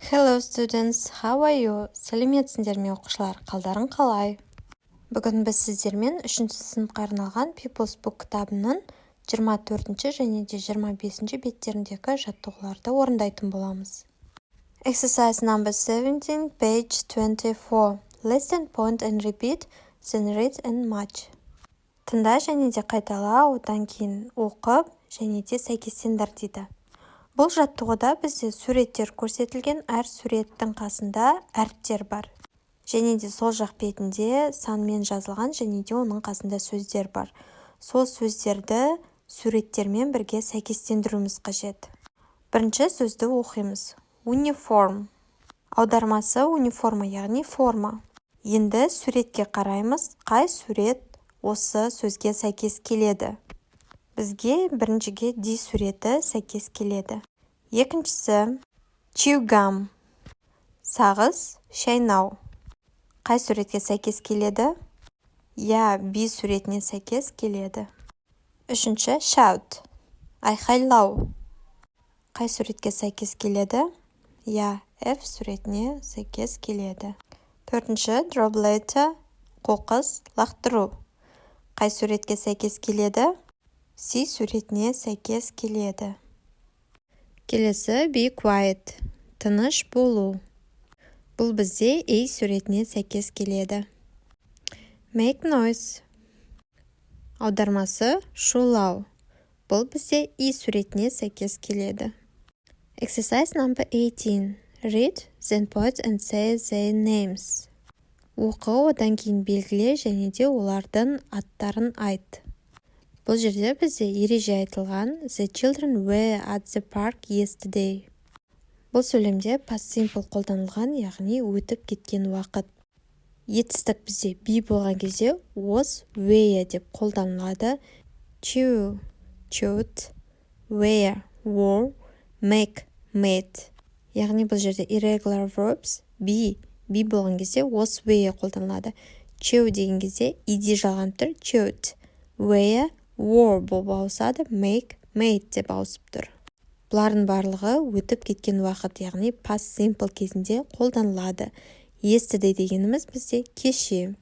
Hello students, how are you? Сәлеметсіңдер ме оқушылар, қалдарың қалай? Бүгін біз сіздермен 3-ші сыныпқа арналған People's Book кітабының 24-ші және де 25-ші беттеріндегі жаттығуларды орындайтын боламыз. Exercise number 17, page 24. Listen, point and repeat, then read and match. Тыңда және де қайтала, одан кейін оқып және де сәйкестендір дейді. Бұл жаттығуда бізде суреттер көрсетілген, әр суреттің қасында әріптер бар. Және де сол жақ бетінде санмен жазылған және де оның қасында сөздер бар. Сол сөздерді суреттермен бірге сәйкестендіруіміз қажет. Бірінші сөзді оқимыз. Uniform. Аудармасы униформа, яғни форма. Енді суретке қараймыз, қай сурет осы сөзге сәйкес келеді. Бізге біріншіге D суреті сәйкес келеді. Екіншісі chew gum. Сағыз, шайнау. Қай суретке сәйкес келеді? B суретіне сәйкес келеді. Үшінші shout. Айқайлау. Қай суретке сәйкес келеді? F суретіне сәйкес келеді. Төртінші drop letter. Қоқыс, лақтыру. Қай суретке сәйкес келеді? C суретіне сәйкес келеді. Келесі be quiet. Тыныш болу. Бұл бізде A суретіне сәйкес келеді. Make noise. Аудармасы шулау. Бұл бізде E суретіне сәйкес келеді. Exercise number 18. Read, then point and say their names. Оқы, одан кейін белгіле және де олардың аттарын айт. Бұл жерде бізде ереже айтылған The children were at the park yesterday. Бұл сөйлемде past simple қолданылған, яғни өтіп кеткен уақыт. Етістік бізде be болған кезде was, were деп қолданылады. Chew, chewed, wear, wore, make, made. Яғни бұл жерде irregular verbs be болған кезде was, were қолданылады. Chew деген кезде ed жалған тұр, chewed, wear, wore болып ауысады, make, made деп ауысып тұр. Бұлардың барлығы өтіп кеткен уақыт, яғни past simple кезінде қолданылады. Yesterday дегеніміз бізде кеше.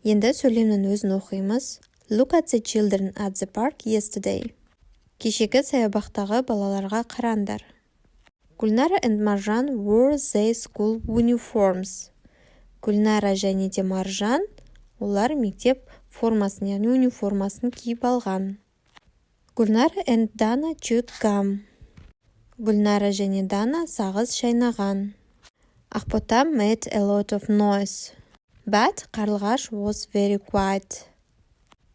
Енді сөйлемнің өзін оқимыз. Look at the children at the park yesterday. Кешегі саябақтағы балаларға қараңдар. Гүлнара and Маржан wore their school uniforms. Гүлнара және де Маржан, олар мектеп формасын, яғни униформасын киіп алған. Гүлнара and Dana chewed gum. Гүлнара және Дана сағыз шайнаған. Ақбота made a lot of noise. But қарлығаш was very quiet.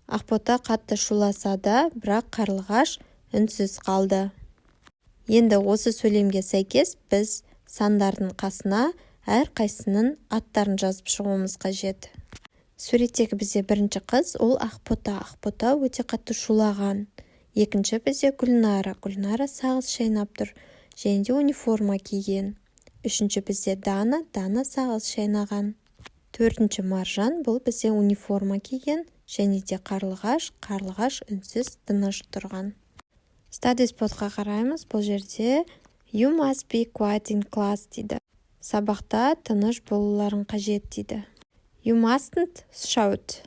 Ақбота қатты шуласада, бірақ қарлығаш үнсіз қалды. Енді осы сөйлемге сәйкес біз сандардың қасына әр қайсының аттарын жазып шығуымыз қажет. Суреттегі бізде бірінші қыз, ол Ақбота. Ақбота өте қатты шулаған. Екінші бізде Гүлнара. Гүлнара сағыз шайнап тұр, және де униформа киген. Үшінші бізде Дана. Дана сағыз шайнаған. Төртінші Маржан, бұл бізде униформа киген, және де қарлығаш. Қарлығаш үнсіз тыныш тұрған. Study spotқа қараймыз. Бұл жерде you must be quiet in class дейді. Сабақта тыныш болуларын қажет дейді. You mustn't shout.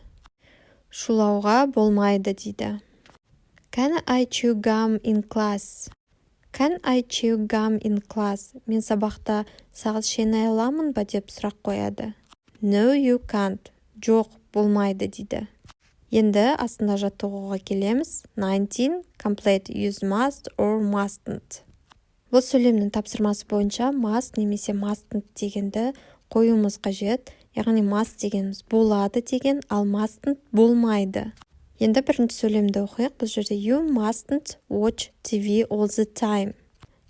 Шулауға болмайды дейді. Can I chew gum in class? Can I chew gum in class? Мен сабақта сағыз шайнай аламын ба деп сұрақ қояды. No, you can't. Жоқ, болмайды дейді. Енді астында жаттығуға келеміз. 19. Complete use must or mustn't. Бұл сөйлемнің тапсырмасы бойынша must немесе mustn't дегенді қоюымыз қажет. Яғни must дегеніміз болады деген, ал mustn't болмайды. Енді бірінші сөйлемді оқиық. Бұл жерде you mustn't watch TV all the time.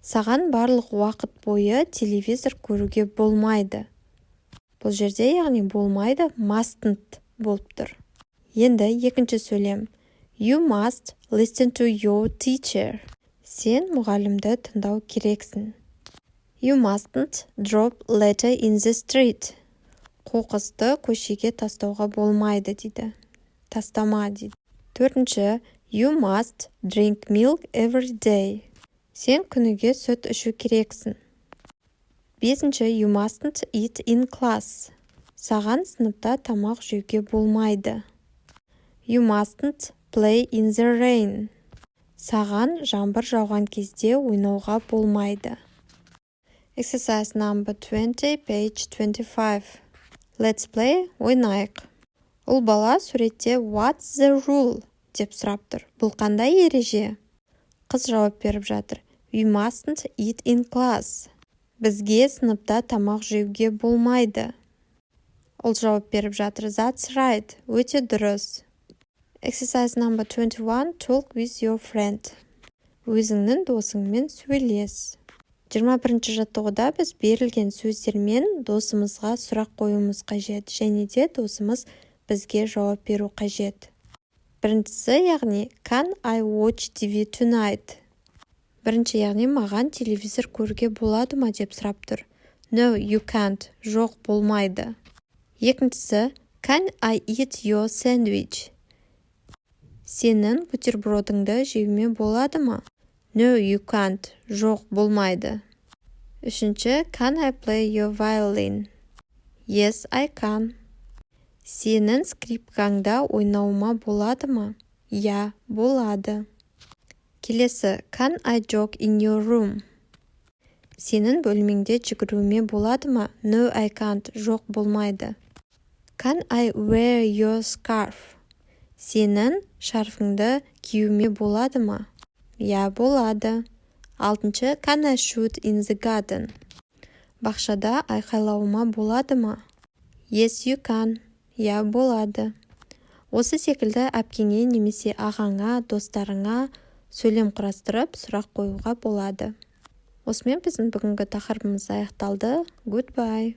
Саған барлық уақыт бойы телевизор көруге болмайды. Бұл жерде яғни болмайды mustn't болып тұр. Енді екінші сөйлем. You must listen to your teacher. Сен мұғалімді тыңдау керексің. You mustn't drop litter in the street. Қоқысты көшеге тастауға болмайды дейді. Тастама дейді. Төртінші, you must drink milk every day. Сен күніге сүт ішу керексің. Бесінші, you mustn't eat in class. Саған сыныпта тамақ жеуге болмайды. You mustn't play in the rain. Саған жаңбыр жауған кезде ойнауға болмайды. Exercise number 20, page 25. Let's play, ойнайық. Ұл бала суретте what's the rule деп сұрап тұр. Бұл қандай ереже? Қыз жауап беріп жатыр. We mustn't eat in class. Бізге сыныпта тамақ жеуге болмайды. Ол жауап беріп жатыр. That's right. Өте дұрыс. Exercise number 21. Talk with your friend. Өзіңнің досыңмен сөйлес. 21-ші жаттығуда біз берілген сөздермен досымызға сұрақ қоюымыз қажет, және де досымыз бізге жауап беру қажет. Біріншісі, яғни Can I watch TV tonight? Бірінші, яғни маған телевизор көруге болады ма деп сұрап тұр. No, you can't. Жоқ, болмайды. Екіншісі, Can I eat your sandwich? Сенің бутербродыңды жеуіме болады ма? No, you can't. Жоқ, болмайды. Үшінші, Can I play your violin? Yes, I can. Сенің скрипкаңда ойнауыма болады ма? Я, болады. Келесі, Can I jog in your room? Сенің бөлмеңде жүгіруіме болады ма? No, I can't. Жоқ, болмайды. Can I wear your scarf? Сенің шарфыңды киюіме болады ма? Я, болады. Алтыншы, Can I shoot in the garden? Бақшада айқайлауыма болады ма? Yes, you can. Я, болады. Осы секілді әпкеңе немесе ағаңа, достарыңа сөйлем құрастырып, сұрақ қоюға болады. Осымен біздің бүгінгі тақырыбымыз аяқталды. Goodbye.